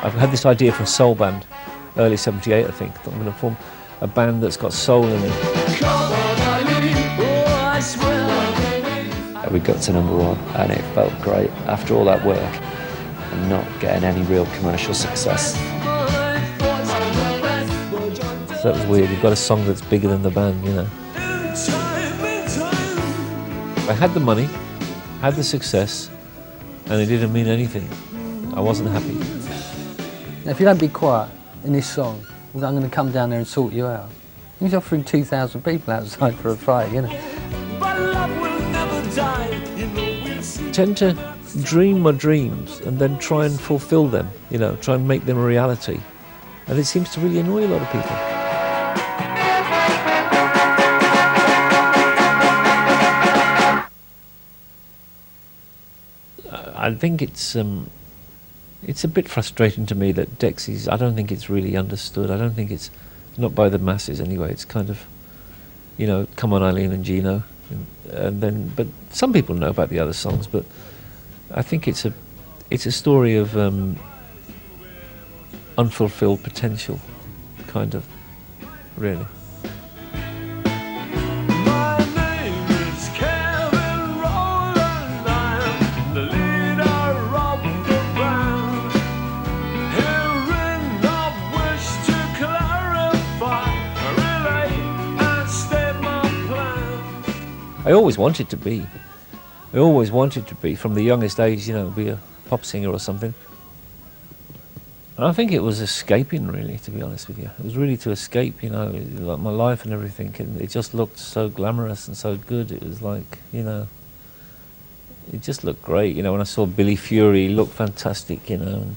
I've had this idea for a soul band, early 78 I think, that I'm going to form a band that's got soul in it. We got to #1 and it felt great after all that work and not getting any real commercial success. So that was weird, you've got a song that's bigger than the band, you know. I had the money, had the success, and it didn't mean anything. I wasn't happy. Now, if you don't be quiet in this song, I'm going to come down there and sort you out. He's offering 2,000 people outside for a fight, you know. I tend to dream my dreams and then try and fulfill them, you know, try and make them a reality. And it seems to really annoy a lot of people. I think it's a bit frustrating to me that Dexys, I don't think it's really understood. I don't think it's, not by the masses anyway, it's kind of, you know, Come On Eileen and Gino. And then, but some people know about the other songs, but I think it's a story of unfulfilled potential, kind of, really. My name is Kevin Rowand, I'm the leader of the band. Herein I wish to clarify, relate and state my plan. I always wanted to be. I always wanted to be, from the youngest age, you know, be a pop singer or something. And I think it was escaping, really, to be honest with you. It was really to escape, you know, like my life and everything. And it just looked so glamorous and so good. It was like, you know, it just looked great. You know, when I saw Billy Fury, he looked fantastic, you know, and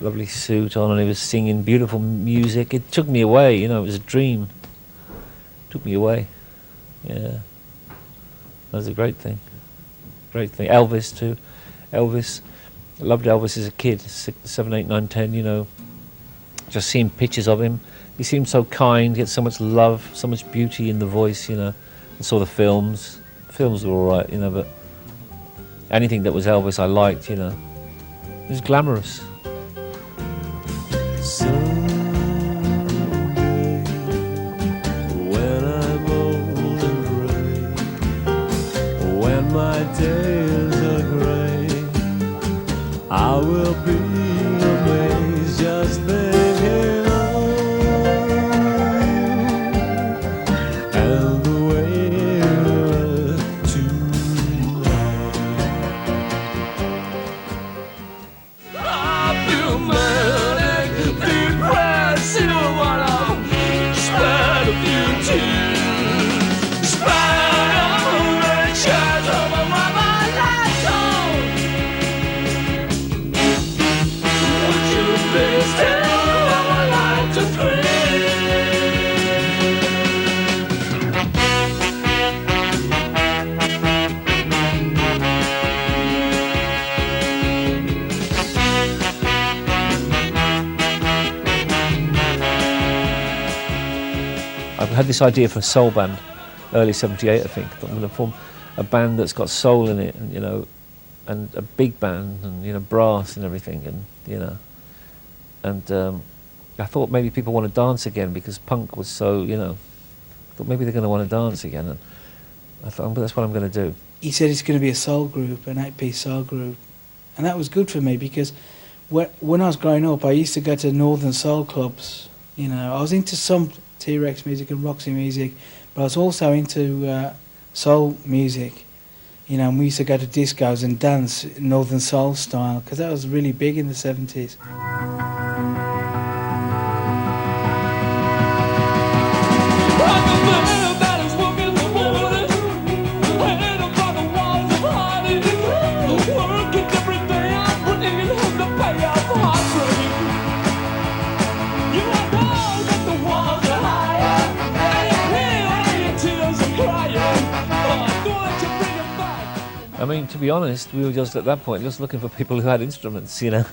lovely suit on, and he was singing beautiful music. It took me away, you know, it was a dream. It took me away, yeah. That was a great thing. Great thing. Elvis too. Elvis. I loved Elvis as a kid, 6, 7, 8, 9, 10, you know. Just seeing pictures of him. He seemed so kind, he had so much love, so much beauty in the voice, you know. I saw the films. Films were all right, you know, but anything that was Elvis I liked, you know. It was glamorous. My days are gray, I will be amazed just thinking of you and the way you look tonight. I feel manic, depressed, you know what I've spent a few tears, spent a chance over my life zone. Would you please tell me my life to I've had this idea for a soul band, early 78 I think, that I'm going to form a band that's got soul in it, and you know, and a big band, and you know, brass and everything, and you know, and I thought maybe people want to dance again because punk was so, you know, I thought maybe they're going to want to dance again, and I thought that's what I'm going to do. He said it's going to be a soul group, an 8-piece soul group, and that was good for me because when I was growing up, I used to go to northern soul clubs. You know, I was into some T-Rex music and Roxy music, but I was also into soul music, you know, and we used to go to discos and dance northern soul style because that was really big in the 70s. I mean, to be honest, we were just at that point just looking for people who had instruments, you know.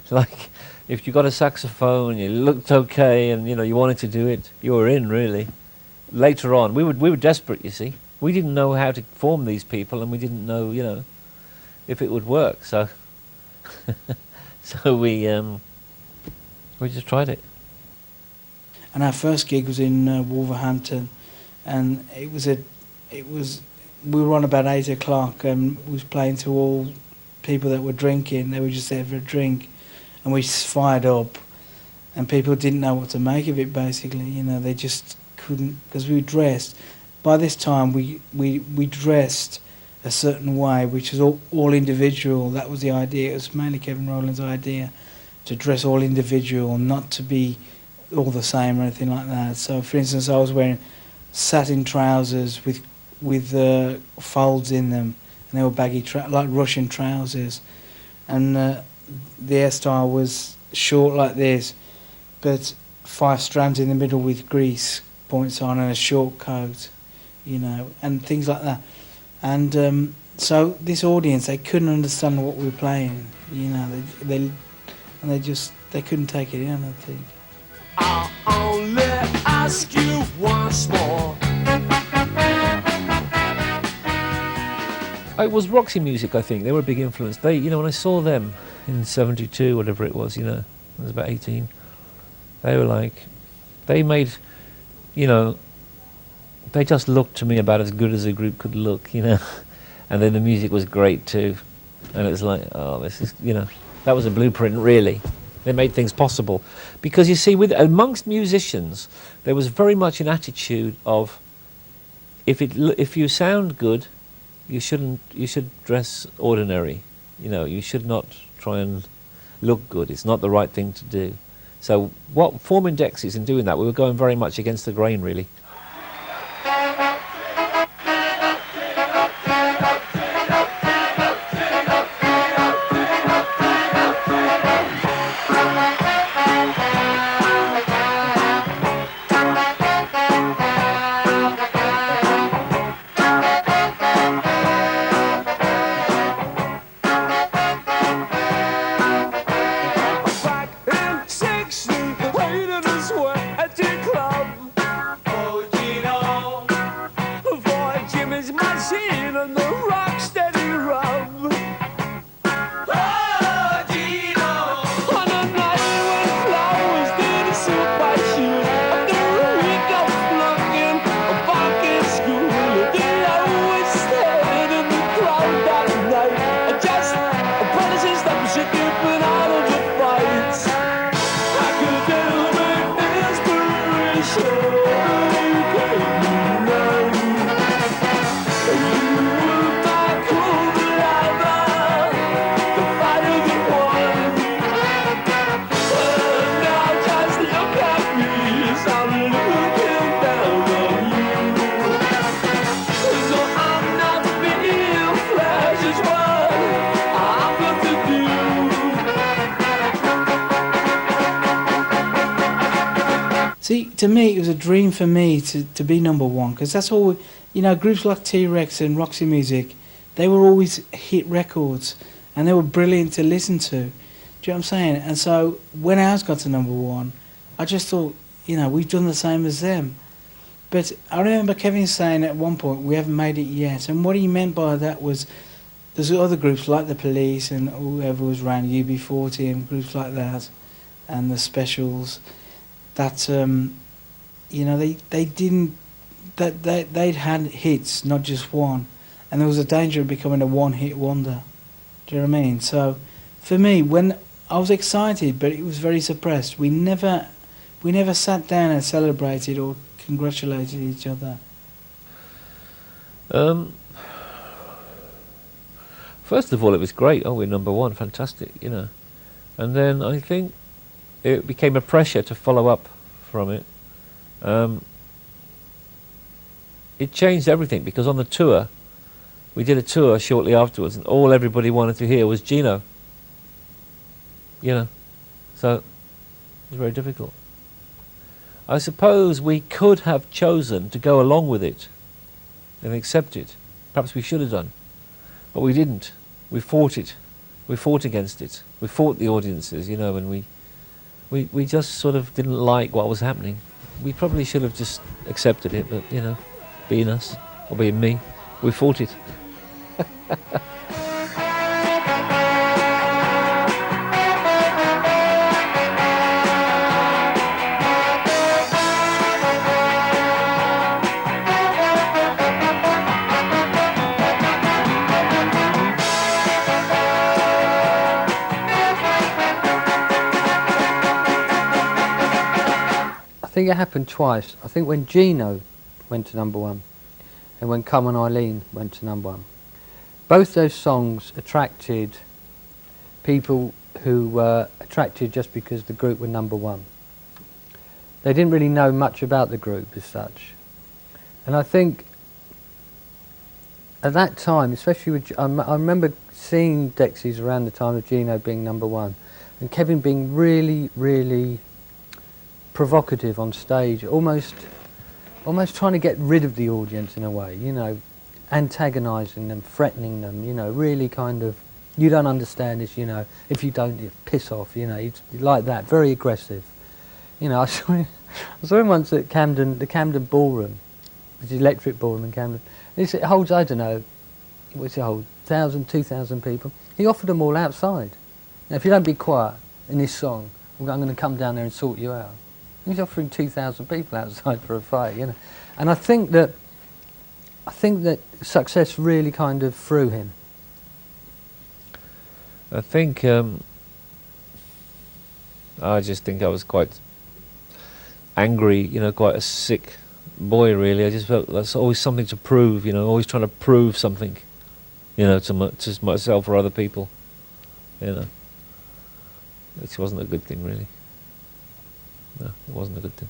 Like, if you got a saxophone, you looked okay, and you know you wanted to do it, you were in, really. later on, we were desperate, you see. We didn't know how to form these people, and we didn't know, you know, if it would work. So, so we just tried it. And our first gig was in Wolverhampton, and we were on about 8 o'clock, and we was playing to all people that were drinking. They were just there for a drink, and we fired up, and people didn't know what to make of it. Basically, you know, they just couldn't, because we dressed. By this time, we dressed a certain way, which was all individual. That was the idea. It was mainly Kevin Rowand's idea to dress all individual, not to be all the same or anything like that. So, for instance, I was wearing satin trousers with folds in them, and they were baggy, like Russian trousers, and the hairstyle was short like this, but 5 strands in the middle with grease points on, and a short coat, you know, and things like that. And so this audience, they couldn't understand what we were playing, you know. They couldn't take it in, I think. I'll only ask you once more. It was Roxy music, I think. They were a big influence. They, you know, when I saw them in '72, whatever it was, you know, I was about 18. They were like, they made, you know, they just looked to me about as good as a group could look, you know. And then the music was great too. And it was like, oh, this is, you know, that was a blueprint, really. They made things possible. Because you see, amongst musicians, there was very much an attitude of, if you sound good, you should dress ordinary. You know, you should not try and look good. It's not the right thing to do. So forming Dexys and doing that, we were going very much against the grain, really. See, to me, it was a dream for me to be number one, because that's all, you know, groups like T-Rex and Roxy Music, they were always hit records, and they were brilliant to listen to. Do you know what I'm saying? And so when ours got to number one, I just thought, you know, we've done the same as them. But I remember Kevin saying at one point, we haven't made it yet. And what he meant by that was, there's other groups like the Police and whoever was around, UB40 and groups like that, and the Specials, that you know, they didn't, that they'd had hits, not just one, and there was a danger of becoming a one-hit wonder. Do you know what I mean? So for me, when I was excited, but it was very suppressed. We never sat down and celebrated or congratulated each other. First of all, it was great. Oh, we're number one, fantastic, you know. And then I think it became a pressure to follow up from it. It changed everything, because on the tour, we did a tour shortly afterwards, and all everybody wanted to hear was Gino. You know, so it was very difficult. I suppose we could have chosen to go along with it and accept it. Perhaps we should have done, but we didn't. We fought it. We fought against it. We fought the audiences, you know, and we just sort of didn't like what was happening. we probably should have just accepted it, but, you know, being us, or being me, we fought it. I think it happened twice. I think when Gino went to #1 and when Come On Eileen went to #1. Both those songs attracted people who were attracted just because the group were #1. They didn't really know much about the group as such. And I think at that time, especially with, I remember seeing Dexys around the time of Gino being #1 and Kevin being really, really provocative on stage, almost trying to get rid of the audience in a way, you know, antagonising them, threatening them, you know, really kind of, you don't understand this, you know, if you don't, you piss off, you know, he's like that, very aggressive. You know, I saw him once at Camden, the Camden Ballroom, which is Electric Ballroom in Camden. It holds, I don't know, what's it hold, 1,000, 2,000 people. He offered them all outside. Now, if you don't be quiet in this song, I'm going to come down there and sort you out. He's offering 2,000 people outside for a fight, you know. And I think that success really kind of threw him. I think, I just think I was quite angry, you know, quite a sick boy really. I just felt there's always something to prove, you know, always trying to prove something, you know, to myself or other people, you know. Which wasn't a good thing really. No, it wasn't a good thing.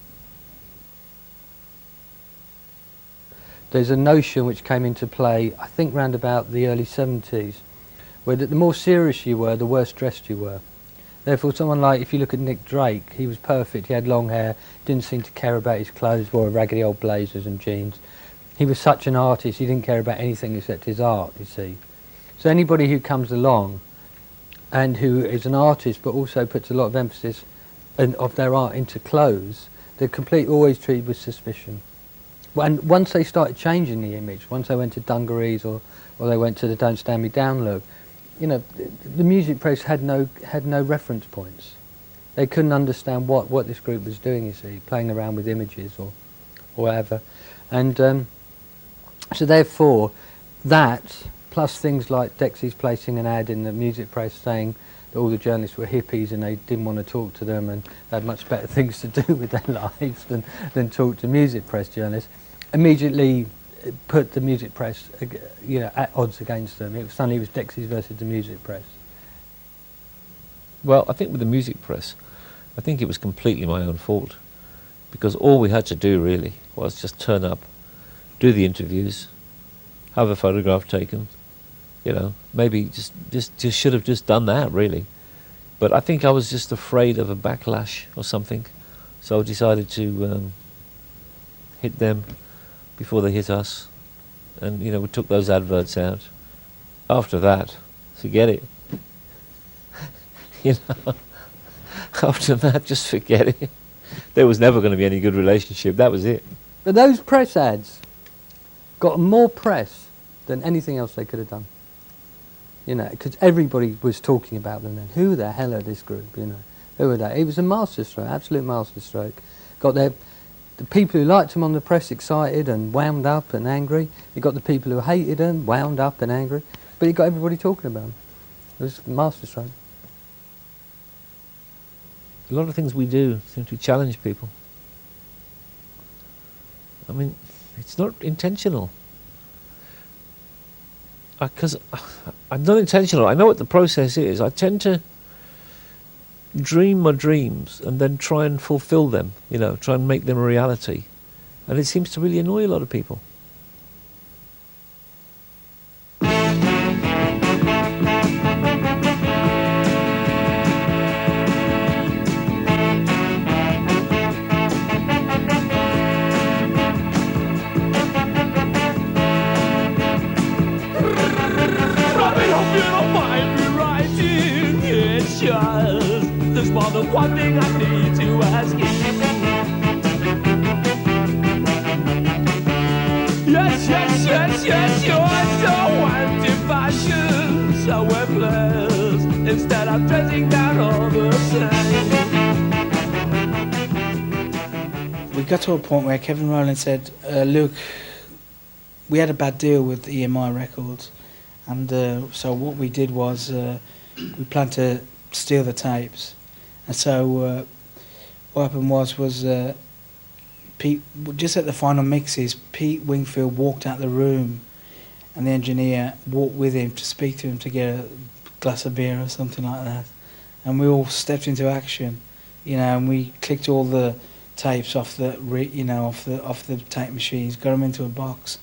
There's a notion which came into play, I think, round about the early 70s, where the more serious you were, the worse dressed you were. Therefore, someone like, if you look at Nick Drake, he was perfect, he had long hair, didn't seem to care about his clothes, wore raggedy old blazers and jeans. He was such an artist, he didn't care about anything except his art, you see. So anybody who comes along and who is an artist but also puts a lot of emphasis of their art into clothes, they're always treated with suspicion. And once they started changing the image, once they went to dungarees or they went to the Don't Stand Me Down look, you know, the music press had no reference points. They couldn't understand what this group was doing, you see, playing around with images or whatever. And so therefore, that, plus things like Dexys placing an ad in the music press saying that all the journalists were hippies and they didn't want to talk to them and they had much better things to do with their lives than talk to music press journalists, immediately put the music press, you know, at odds against them. Suddenly it was Dexys versus the music press. Well, I think with the music press, I think it was completely my own fault, because all we had to do really was just turn up, do the interviews, have a photograph taken, you know, maybe just should have just done that really. But I think I was just afraid of a backlash or something, so I decided to hit them before they hit us, and you know, we took those adverts out. After that, forget it. You know, after that, just forget it. There was never going to be any good relationship. That was it. But those press ads got more press than anything else they could have done. You know, because everybody was talking about them then. Who the hell are this group, you know? Who are they? It was a masterstroke, absolute masterstroke. Got the people who liked him on the press excited and wound up and angry. He got the people who hated him wound up and angry. But he got everybody talking about him. It was a masterstroke. A lot of things we do seem to challenge people. I mean, it's not intentional. Because I'm not intentional. I know what the process is. I tend to dream my dreams and then try and fulfill them, you know, try and make them a reality. And it seems to really annoy a lot of people. There's more than one thing I need to ask you. Yes, yes, yes, yes, you're so anti-fashion. So we're players instead of dressing down all the same. We got to a point where Kevin Rowand said, look, we had a bad deal with EMI Records, and so what we did was we planned to steal the tapes. And so what happened was Pete, just at the final mixes, Pete Wingfield walked out the room, and the engineer walked with him to speak to him to get a glass of beer or something like that. And we all stepped into action, you know, and we clicked all the tapes off the tape machines, got them into a box,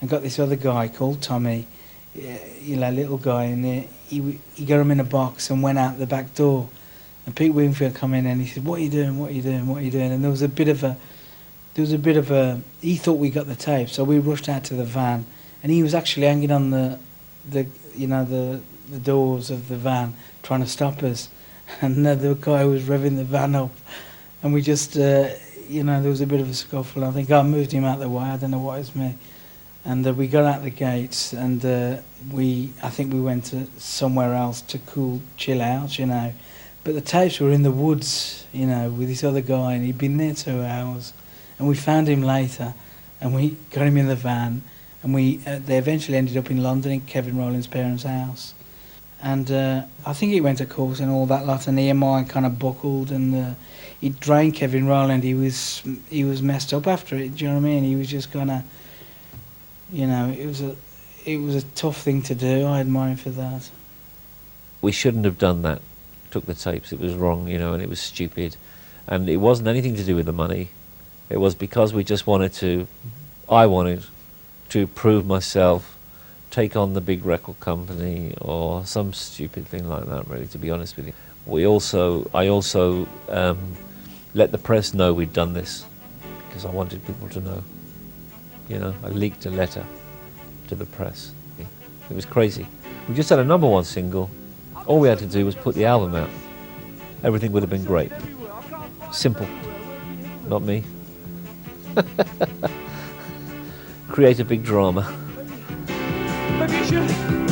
and got this other guy called Tommy, you know, little guy, and he got him in a box and went out the back door. And Pete Wingfield come in and he said, "What are you doing? What are you doing? What are you doing?" And there was a bit of a, he thought we got the tape, so we rushed out to the van, and he was actually hanging on the doors of the van trying to stop us, and the guy was revving the van up, and we just, there was a bit of a scuffle. I think I moved him out of the way. I don't know what it was me, and we got out the gates, and I think we went to somewhere else to chill out, you know. But the tapes were in the woods, you know, with this other guy, and he'd been there 2 hours. And we found him later, and we got him in the van, and they eventually ended up in London in Kevin Rowand's parents' house. And I think he went to court and all that lot, and EMI kind of buckled, and he drained Kevin Rowand. He was messed up after it. Do you know what I mean? He was just kind of, you know, it was a tough thing to do. I admire him for that. We shouldn't have done that. Took the tapes. It was wrong, you know, and it was stupid, and it wasn't anything to do with the money. It was because we just I wanted to prove myself, take on the big record company or some stupid thing like that, really, to be honest with you. I also let the press know we'd done this because I wanted people to know. You know, I leaked a letter to the press. It was crazy. We just had a #1 single. All we had to do was put the album out. Everything would have been great. Simple. Not me. Create a big drama. Maybe you should